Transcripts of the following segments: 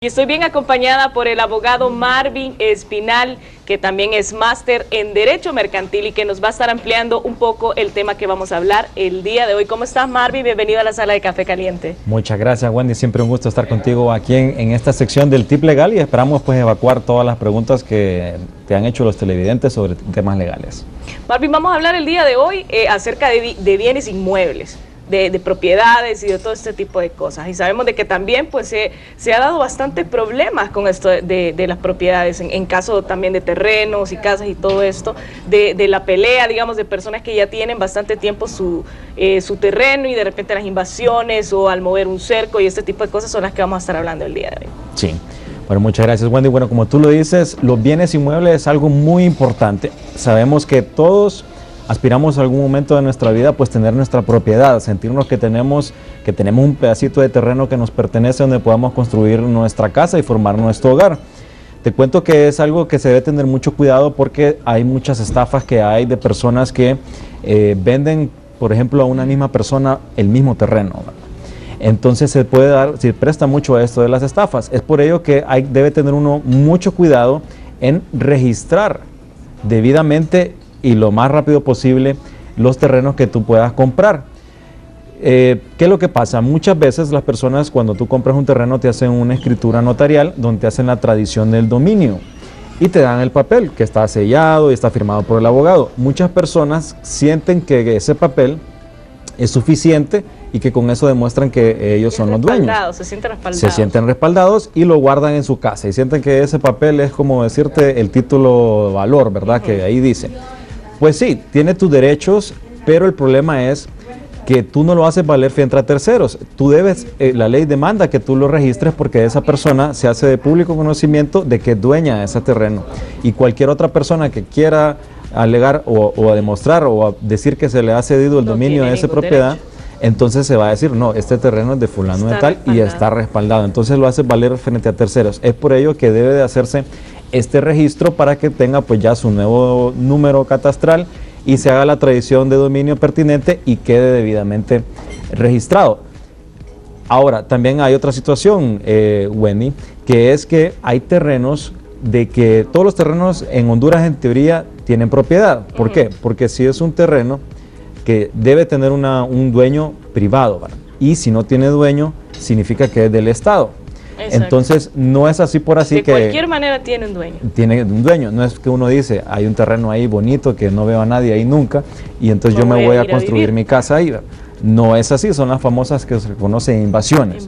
Y estoy bien acompañada por el abogado Marvin Espinal, que también es máster en Derecho Mercantil y que nos va a estar ampliando un poco el tema que vamos a hablar el día de hoy. ¿Cómo estás, Marvin? Bienvenido a la sala de Café Caliente. Muchas gracias, Wendy. Siempre un gusto estar contigo aquí en esta sección del tip legal y esperamos pues evacuar todas las preguntas que te han hecho los televidentes sobre temas legales. Marvin, vamos a hablar el día de hoy acerca de bienes inmuebles. De propiedades y de todo este tipo de cosas, y sabemos de que también pues se ha dado bastante problemas con esto de las propiedades, en caso también de terrenos y casas y todo esto, de la pelea, digamos, de personas que ya tienen bastante tiempo su terreno y de repente las invasiones o al mover un cerco y este tipo de cosas son las que vamos a estar hablando el día de hoy. Sí. Bueno, muchas gracias, Wendy. Bueno, como tú lo dices, los bienes inmuebles es algo muy importante. Sabemos que todos aspiramos a algún momento de nuestra vida pues tener nuestra propiedad, sentirnos que tenemos un pedacito de terreno que nos pertenece donde podamos construir nuestra casa y formar nuestro hogar. Te cuento que es algo que se debe tener mucho cuidado porque hay muchas estafas que hay de personas que venden, por ejemplo, a una misma persona el mismo terreno. Entonces se presta mucho a esto de las estafas. Es por ello que debe tener uno mucho cuidado en registrar debidamente y lo más rápido posible los terrenos que tú puedas comprar. ¿Qué es lo que pasa? Muchas veces las personas cuando tú compras un terreno te hacen una escritura notarial donde te hacen la tradición del dominio y te dan el papel que está sellado y está firmado por el abogado. Muchas personas sienten que ese papel es suficiente y que con eso demuestran que ellos son los dueños. Se sienten respaldados. Se sienten respaldados y lo guardan en su casa y sienten que ese papel es como decirte el título de valor, ¿verdad? Que ahí dice. Pues sí, tiene tus derechos, pero el problema es que tú no lo haces valer frente a terceros. Tú debes, la ley demanda que tú lo registres porque esa persona se hace de público conocimiento de que es dueña de ese terreno. Y cualquier otra persona que quiera alegar o a demostrar o a decir que se le ha cedido el dominio de esa propiedad, entonces se va a decir, no, este terreno es de fulano de tal y está respaldado. Entonces lo hace valer frente a terceros. Es por ello que debe de hacerse este registro para que tenga pues ya su nuevo número catastral y se haga la tradición de dominio pertinente y quede debidamente registrado. Ahora, también hay otra situación, Wendy, que es que hay terrenos de que todos los terrenos en Honduras en teoría tienen propiedad. ¿Por qué? Porque si es un terreno que debe tener un dueño privado, ¿verdad? Y si no tiene dueño, significa que es del Estado. Exacto. Entonces, no es así por así que... De cualquier manera tiene un dueño. Tiene un dueño. No es que uno dice, hay un terreno ahí bonito que no veo a nadie ahí nunca y entonces yo me voy a construir mi casa ahí. No es así, son las famosas que se conocen invasiones.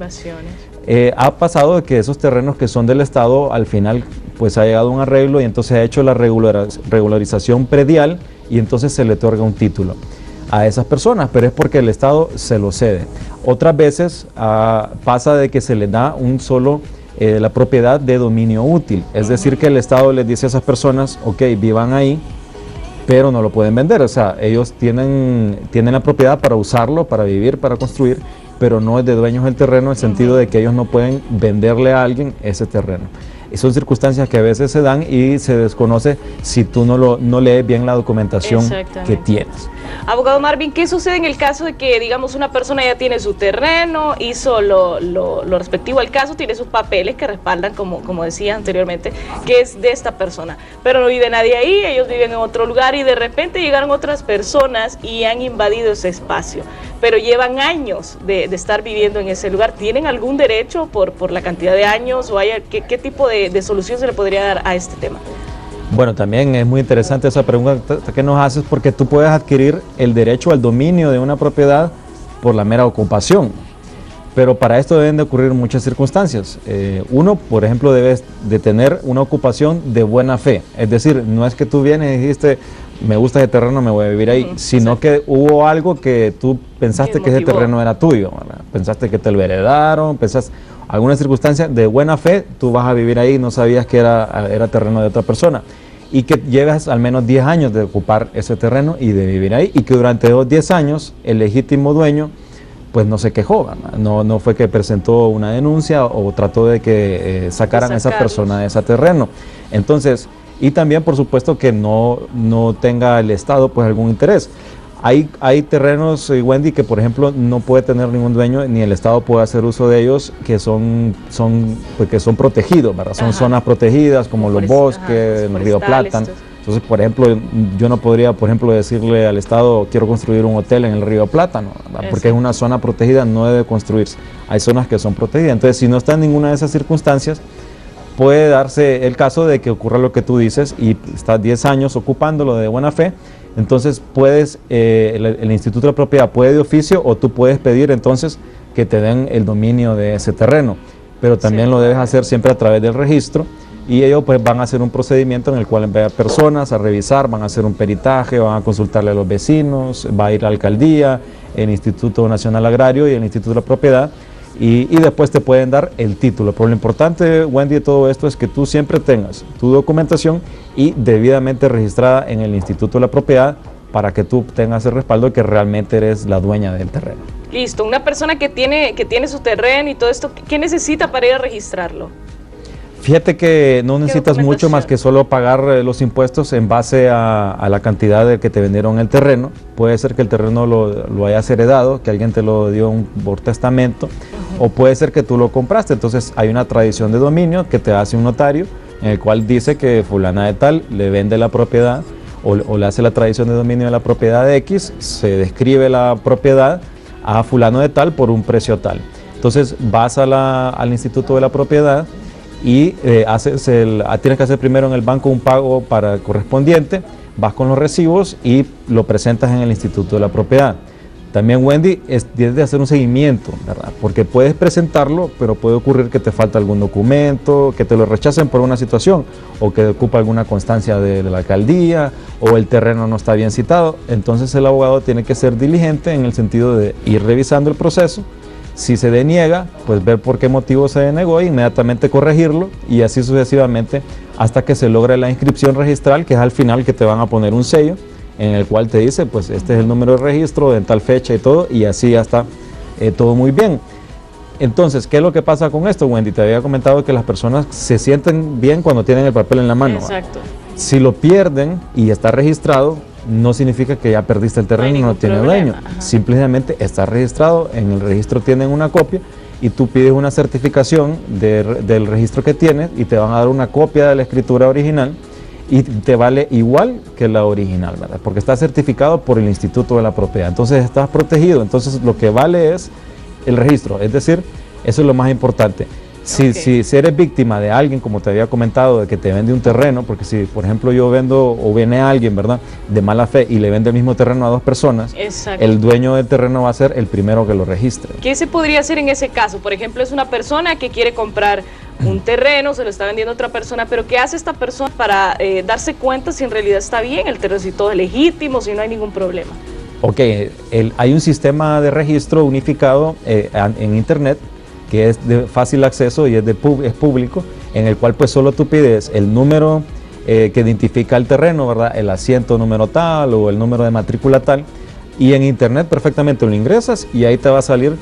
Ha pasado que esos terrenos que son del Estado, al final pues ha llegado a un arreglo y entonces ha hecho la regularización predial y entonces se le otorga un título a esas personas, pero es porque el Estado se lo cede. Otras veces pasa de que se les da la propiedad de dominio útil, es decir que el Estado les dice a esas personas, ok, vivan ahí, pero no lo pueden vender, o sea, ellos tienen la propiedad para usarlo, para vivir, para construir, pero no es de dueños del terreno en el sentido de que ellos no pueden venderle a alguien ese terreno. Y son circunstancias que a veces se dan y se desconoce si tú no lees bien la documentación que tienes. Abogado Marvin, ¿qué sucede en el caso de que, digamos, una persona ya tiene su terreno, hizo lo respectivo al caso, tiene sus papeles que respaldan, como decía anteriormente, que es de esta persona, pero no vive nadie ahí, ellos viven en otro lugar y de repente llegaron otras personas y han invadido ese espacio, pero llevan años de estar viviendo en ese lugar? ¿Tienen algún derecho por la cantidad de años o qué tipo de solución se le podría dar a este tema? Bueno, también es muy interesante esa pregunta que nos haces porque tú puedes adquirir el derecho al dominio de una propiedad por la mera ocupación, pero para esto deben de ocurrir muchas circunstancias. Uno, por ejemplo, debes de tener una ocupación de buena fe, es decir, no es que tú vienes y dijiste, me gusta ese terreno, me voy a vivir ahí, sino que hubo algo que tú pensaste que ese terreno era tuyo, ¿verdad? Pensaste que te lo heredaron, pensaste alguna circunstancia de buena fe, tú vas a vivir ahí, no sabías que era terreno de otra persona, y que llevas al menos 10 años de ocupar ese terreno y de vivir ahí, y que durante esos 10 años el legítimo dueño pues no se quejó, no fue que presentó una denuncia o trató de que sacaran a esa persona de ese terreno. Entonces, y también por supuesto que no tenga el Estado pues algún interés. Hay terrenos, Wendy, que por ejemplo no puede tener ningún dueño, ni el Estado puede hacer uso de ellos, que son protegidos, ¿verdad? Son zonas protegidas, como los bosques, el río Plata. Entonces, por ejemplo, yo no podría, por ejemplo, decirle al Estado, quiero construir un hotel en el río Plátano, porque es una zona protegida, no debe construirse. Hay zonas que son protegidas. Entonces, si no está en ninguna de esas circunstancias, puede darse el caso de que ocurra lo que tú dices y estás 10 años ocupándolo de buena fe. Entonces puedes, el Instituto de la Propiedad puede de oficio, o tú puedes pedir entonces que te den el dominio de ese terreno, pero también lo debes hacer siempre a través del registro, y ellos pues van a hacer un procedimiento en el cual envían personas a revisar, van a hacer un peritaje, van a consultarle a los vecinos, va a ir a la alcaldía, el Instituto Nacional Agrario y el Instituto de la Propiedad, y después te pueden dar el título. Pero lo importante, Wendy, de todo esto es que tú siempre tengas tu documentación y debidamente registrada en el Instituto de la Propiedad, para que tú tengas el respaldo de que realmente eres la dueña del terreno. Listo, una persona que tiene su terreno y todo esto, ¿qué necesita para ir a registrarlo? Fíjate que no necesitas mucho más que solo pagar los impuestos en base a la cantidad de que te vendieron el terreno. Puede ser que el terreno lo hayas heredado, que alguien te lo dio por testamento, o puede ser que tú lo compraste. Entonces hay una tradición de dominio que te hace un notario, en el cual dice que fulana de tal le vende la propiedad, o le hace la tradición de dominio de la propiedad de X, se describe la propiedad a fulano de tal por un precio tal. Entonces vas al Instituto de la Propiedad y tienes que hacer primero en el banco un pago correspondiente, vas con los recibos y lo presentas en el Instituto de la Propiedad. También, Wendy, tienes de hacer un seguimiento, ¿verdad? Porque puedes presentarlo, pero puede ocurrir que te falta algún documento, que te lo rechacen por una situación, o que ocupa alguna constancia de la alcaldía, o el terreno no está bien citado. Entonces el abogado tiene que ser diligente en el sentido de ir revisando el proceso. Si se deniega, pues ver por qué motivo se denegó e inmediatamente corregirlo, y así sucesivamente hasta que se logre la inscripción registral, que es al final que te van a poner un sello en el cual te dice, pues este es el número de registro en tal fecha y todo, y así ya está todo muy bien. Entonces, ¿qué es lo que pasa con esto, Wendy? Te había comentado que las personas se sienten bien cuando tienen el papel en la mano. Exacto. Si lo pierden y está registrado, no significa que ya perdiste el terreno y no tiene dueño. Simplemente está registrado, en el registro tienen una copia, y tú pides una certificación del registro que tienes, y te van a dar una copia de la escritura original, y te vale igual que la original, ¿verdad? Porque está certificado por el Instituto de la Propiedad. Entonces estás protegido. Entonces lo que vale es el registro, es decir, eso es lo más importante. Si eres víctima de alguien, como te había comentado, de que te vende un terreno, porque si por ejemplo yo vendo, o viene alguien, ¿verdad?, de mala fe y le vende el mismo terreno a dos personas, el dueño del terreno va a ser el primero que lo registre. ¿Qué se podría hacer en ese caso? Por ejemplo, es una persona que quiere comprar un terreno, se lo está vendiendo a otra persona, pero ¿qué hace esta persona para darse cuenta si en realidad está bien el terreno, si todo es legítimo, si no hay ningún problema? Ok, hay un sistema de registro unificado en internet, que es de fácil acceso y es público, en el cual pues solo tú pides el número que identifica el terreno, ¿verdad?, el asiento número tal o el número de matrícula tal, y en internet perfectamente lo ingresas y ahí te va a salir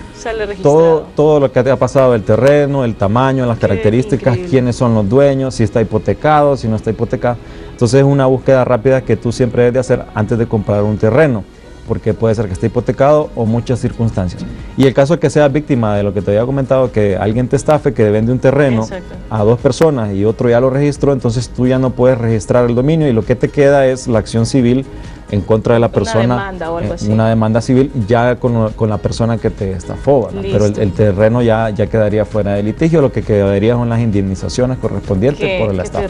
todo lo que te ha pasado del terreno, el tamaño, las características, quiénes son los dueños, si está hipotecado, si no está hipotecado. Entonces es una búsqueda rápida que tú siempre debes de hacer antes de comprar un terreno, porque puede ser que esté hipotecado o muchas circunstancias. Y el caso de que seas víctima de lo que te había comentado, que alguien te estafe, que vende un terreno a dos personas y otro ya lo registró, entonces tú ya no puedes registrar el dominio, y lo que te queda es la acción civil en contra de la persona, una demanda o algo así. Una demanda civil ya con la persona que te estafó, ¿no? Pero el terreno ya quedaría fuera de litigio, lo que quedaría son las indemnizaciones correspondientes por la estafa.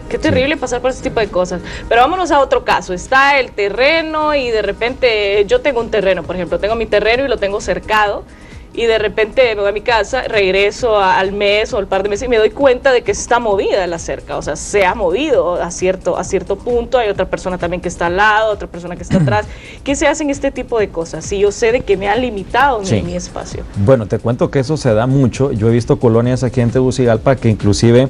Qué terrible pasar por ese tipo de cosas. Pero vámonos a otro caso. Está el terreno y de repente yo tengo un terreno, por ejemplo, tengo mi terreno y lo tengo cercado, y de repente me voy a mi casa, regreso al mes o al par de meses y me doy cuenta de que está movida la cerca, o sea, se ha movido a cierto punto, hay otra persona también que está al lado, otra persona que está atrás. ¿Qué se hace en este tipo de cosas? Si yo sé de que me han limitado mi espacio. Bueno, te cuento que eso se da mucho. Yo he visto colonias aquí en Tegucigalpa que inclusive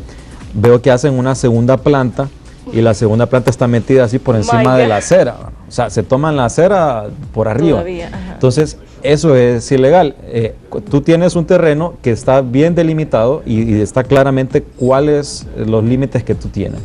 veo que hacen una segunda planta, y la segunda planta está metida así por encima de la acera, o sea, se toman la acera por arriba. Entonces eso es ilegal. Tú tienes un terreno que está bien delimitado y está claramente cuáles los límites que tú tienes,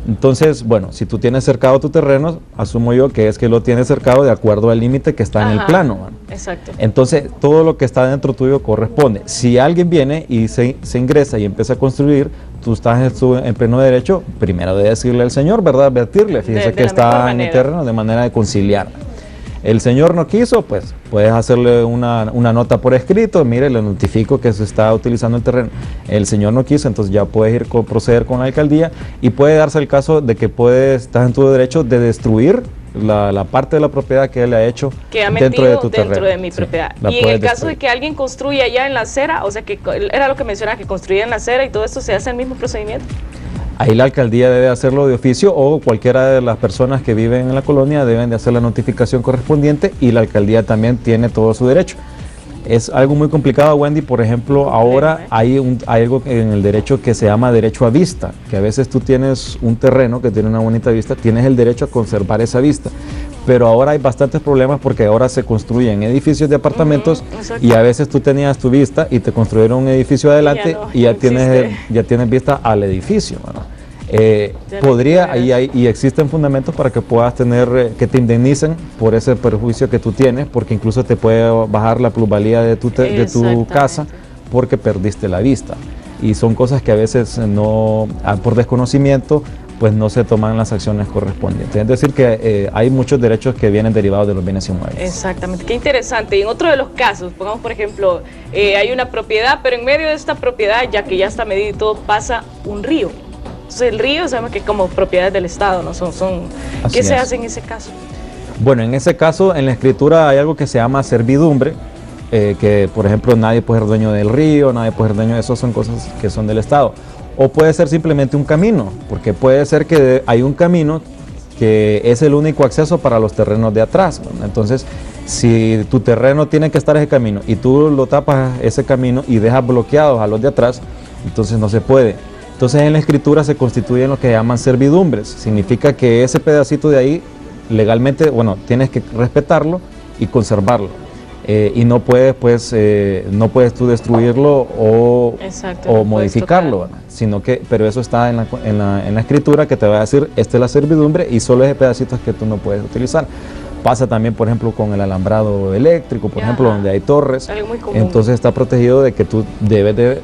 Entonces, bueno, si tú tienes cercado tu terreno, asumo yo que es que lo tienes cercado de acuerdo al límite que está en el plano, ¿no? Exacto. Entonces, todo lo que está dentro tuyo corresponde. Si alguien viene y se ingresa y empieza a construir, tú estás en pleno derecho, primero de decirle al señor, ¿verdad? Advertirle, fíjese que está en el terreno, de manera de conciliar. El señor no quiso, pues puedes hacerle una nota por escrito, mire, le notifico que se está utilizando el terreno. El señor no quiso, entonces ya puedes proceder con la alcaldía y puede darse el caso de que estás en tu derecho de destruir la parte de la propiedad que él ha hecho dentro de tu terreno. Dentro de mi propiedad. Y en el caso de que alguien construya allá en la acera, o sea que era lo que mencionaba, que construía en la acera y todo esto, ¿se hace el mismo procedimiento? Ahí la alcaldía debe hacerlo de oficio o cualquiera de las personas que viven en la colonia deben de hacer la notificación correspondiente y la alcaldía también tiene todo su derecho. Es algo muy complicado, Wendy. Por ejemplo, ahora hay algo en el derecho que se llama derecho a vista, que a veces tú tienes un terreno que tiene una bonita vista, tienes el derecho a conservar esa vista. Pero ahora hay bastantes problemas porque ahora se construyen edificios de apartamentos y a veces tú tenías tu vista y te construyeron un edificio adelante y ya tienes vista al edificio, ¿no? Y existen fundamentos para que puedas tener, que te indemnicen por ese perjuicio que tú tienes, porque incluso te puede bajar la plusvalía de tu casa porque perdiste la vista. Y son cosas que a veces por desconocimiento, pues no se toman las acciones correspondientes. Es decir, que hay muchos derechos que vienen derivados de los bienes inmuebles. Exactamente, qué interesante. Y en otro de los casos, pongamos por ejemplo, hay una propiedad, pero en medio de esta propiedad, ya que ya está medido y todo, pasa un río. Entonces el río sabemos que como propiedades del Estado, ¿no? ¿Qué se hace en ese caso? Bueno, en ese caso, en la escritura hay algo que se llama servidumbre, que por ejemplo nadie puede ser dueño del río, nadie puede ser dueño de eso, son cosas que son del Estado. O puede ser simplemente un camino, porque puede ser que hay un camino que es el único acceso para los terrenos de atrás, ¿no? Entonces, si tu terreno tiene que estar ese camino y tú lo tapas ese camino y dejas bloqueados a los de atrás, entonces no se puede. Entonces en la escritura se constituyen lo que llaman servidumbres. Significa que ese pedacito de ahí legalmente, bueno, tienes que respetarlo y conservarlo. Y no puedes, pues, no puedes tú destruirlo o modificarlo, sino que, pero eso está en la escritura que te va a decir, esta es la servidumbre y solo ese pedacito es que tú no puedes utilizar. Pasa también, por ejemplo, con el alambrado eléctrico, por ejemplo, donde hay torres. Entonces está protegido de que tú debes de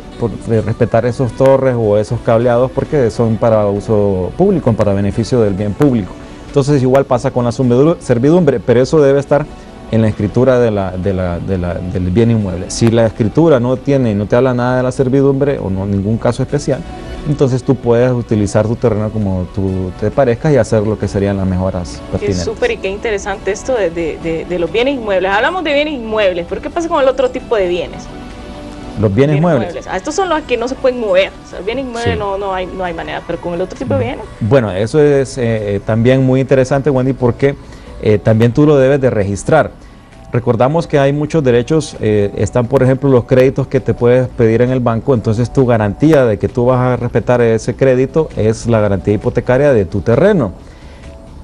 respetar esos torres o esos cableados porque son para uso público, para beneficio del bien público. Entonces igual pasa con la servidumbre, pero eso debe estar en la escritura del bien inmueble. Si la escritura no te habla nada de la servidumbre o no ningún caso especial, entonces tú puedes utilizar tu terreno como tú te parezcas y hacer lo que serían las mejoras pertinentes. Qué súper y qué interesante esto de los bienes inmuebles. Hablamos de bienes inmuebles, pero ¿qué pasa con el otro tipo de bienes? Los bienes muebles. Estos son los que no se pueden mover. O sea, el bien inmueble sí. no hay manera, pero con el otro tipo de bienes. Bueno, eso es también muy interesante, Wendy, porque también tú lo debes de registrar. Recordamos que hay muchos derechos, están por ejemplo los créditos que te puedes pedir en el banco, entonces tu garantía de que tú vas a respetar ese crédito es la garantía hipotecaria de tu terreno.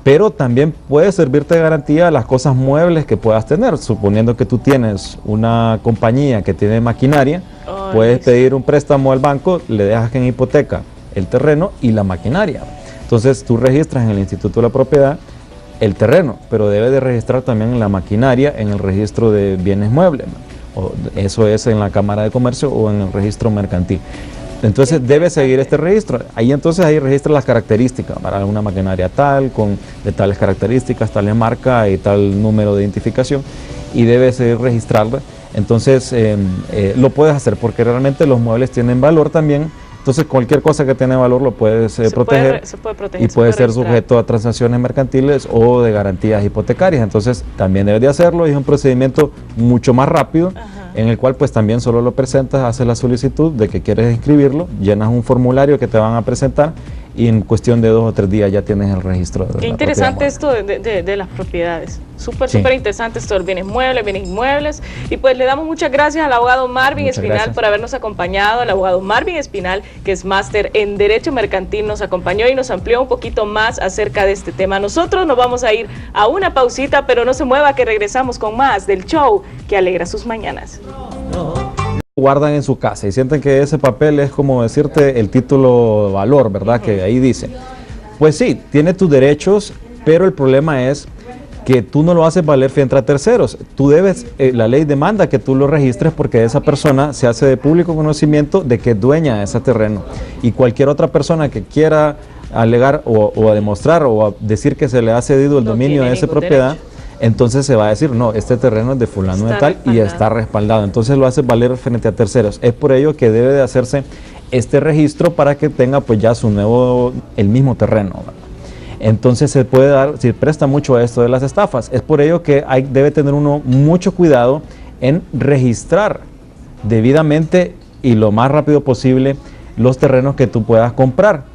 Pero también puede servirte de garantía las cosas muebles que puedas tener, suponiendo que tú tienes una compañía que tiene maquinaria, puedes pedir un préstamo al banco, le dejas en hipoteca el terreno y la maquinaria. Entonces tú registras en el Instituto de la Propiedad el terreno, pero debe de registrar también la maquinaria en el registro de bienes muebles, ¿no? O eso es en la Cámara de Comercio o en el registro mercantil. Entonces debe seguir este registro. Ahí entonces registra las características para una maquinaria tal, de tales características, tal marca y tal número de identificación, y debe seguir registrarla. Entonces lo puedes hacer porque realmente los muebles tienen valor también. Entonces cualquier cosa que tiene valor lo puedes proteger, y puede ser sujeto a transacciones mercantiles o de garantías hipotecarias. Entonces también debes de hacerlo y es un procedimiento mucho más rápido. En el cual pues también solo lo presentas, haces la solicitud de que quieres inscribirlo, llenas un formulario que te van a presentar y en cuestión de 2 o 3 días ya tienes el registro. Qué interesante esto de las propiedades, súper interesante esto de bienes inmuebles, y pues le damos muchas gracias al abogado Marvin Espinal por habernos acompañado. El abogado Marvin Espinal, que es máster en Derecho Mercantil, nos acompañó y nos amplió un poquito más acerca de este tema. Nosotros nos vamos a ir a una pausita, pero no se mueva que regresamos con más del show que alegra sus mañanas. Guardan en su casa y sienten que ese papel es como decirte el título de valor, ¿verdad? Que ahí dice. Pues sí, tiene tus derechos, pero el problema es que tú no lo haces valer frente a terceros. Tú debes, la ley demanda que tú lo registres porque esa persona se hace de público conocimiento de que es dueña de ese terreno. Y cualquier otra persona que quiera alegar o a demostrar o a decir que se le ha cedido el dominio de esa propiedad, entonces se va a decir, no, este terreno es de fulano de tal y está respaldado. Entonces lo hace valer frente a terceros. Es por ello que debe de hacerse este registro para que tenga pues ya su nuevo, el mismo terreno, ¿verdad? Entonces se puede dar, se presta mucho a esto de las estafas. Es por ello que debe tener uno mucho cuidado en registrar debidamente y lo más rápido posible los terrenos que tú puedas comprar.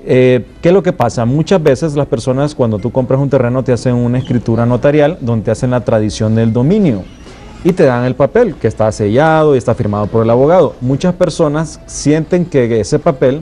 ¿Qué es lo que pasa? Muchas veces las personas cuando tú compras un terreno te hacen una escritura notarial donde te hacen la tradición del dominio y te dan el papel que está sellado y está firmado por el abogado. Muchas personas sienten que ese papel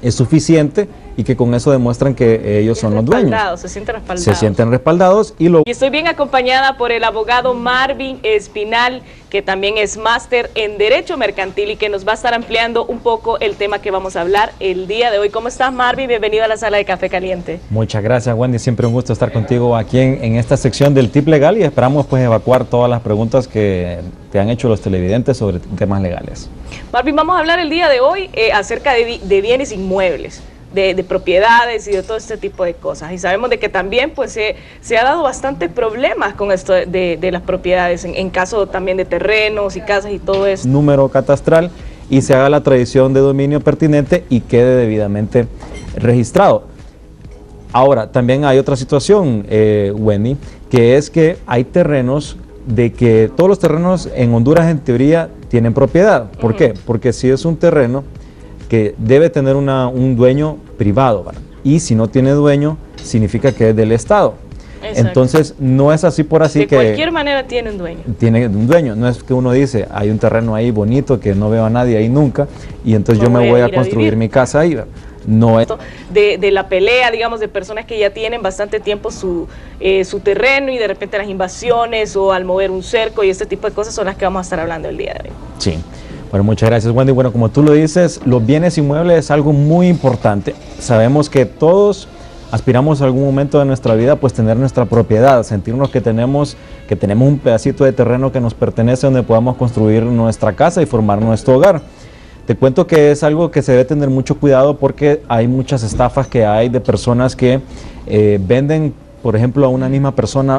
es suficiente y que con eso demuestran que ellos son los dueños. Se sienten respaldados. Se sienten respaldados y estoy bien acompañada por el abogado Marvin Espinal, que también es máster en Derecho Mercantil y que nos va a estar ampliando un poco el tema que vamos a hablar el día de hoy. ¿Cómo estás, Marvin? Bienvenido a la sala de Café Caliente. Muchas gracias, Wendy. Siempre un gusto estar contigo aquí en esta sección del tip legal y esperamos pues evacuar todas las preguntas que te han hecho los televidentes sobre temas legales. Marvin, vamos a hablar el día de hoy acerca de bienes inmuebles. De propiedades y de todo este tipo de cosas. Y sabemos de que también pues se ha dado bastantes problemas con esto de las propiedades, en caso también de terrenos y casas y todo eso. Número catastral y se haga la tradición de dominio pertinente y quede debidamente registrado. Ahora, también hay otra situación, Wendy, que es que hay terrenos de que todos los terrenos en Honduras en teoría tienen propiedad. ¿Por qué? Porque si es un terreno que debe tener un dueño privado, ¿verdad? Y si no tiene dueño, significa que es del Estado. Exacto. Entonces, no es así por así de cualquier manera tiene un dueño. Tiene un dueño, no es que uno dice, hay un terreno ahí bonito que no veo a nadie ahí nunca, y entonces yo me voy a construir mi casa ahí, ¿verdad? No es... De la pelea, digamos, de personas que ya tienen bastante tiempo su terreno y de repente las invasiones o al mover un cerco y este tipo de cosas son las que vamos a estar hablando el día de hoy. Sí. Bueno, muchas gracias, Wendy. Bueno, como tú lo dices, los bienes inmuebles es algo muy importante. Sabemos que todos aspiramos a algún momento de nuestra vida pues tener nuestra propiedad, sentirnos que tenemos un pedacito de terreno que nos pertenece donde podamos construir nuestra casa y formar nuestro hogar. Te cuento que es algo que se debe tener mucho cuidado porque hay muchas estafas que hay de personas que venden, por ejemplo, a una misma persona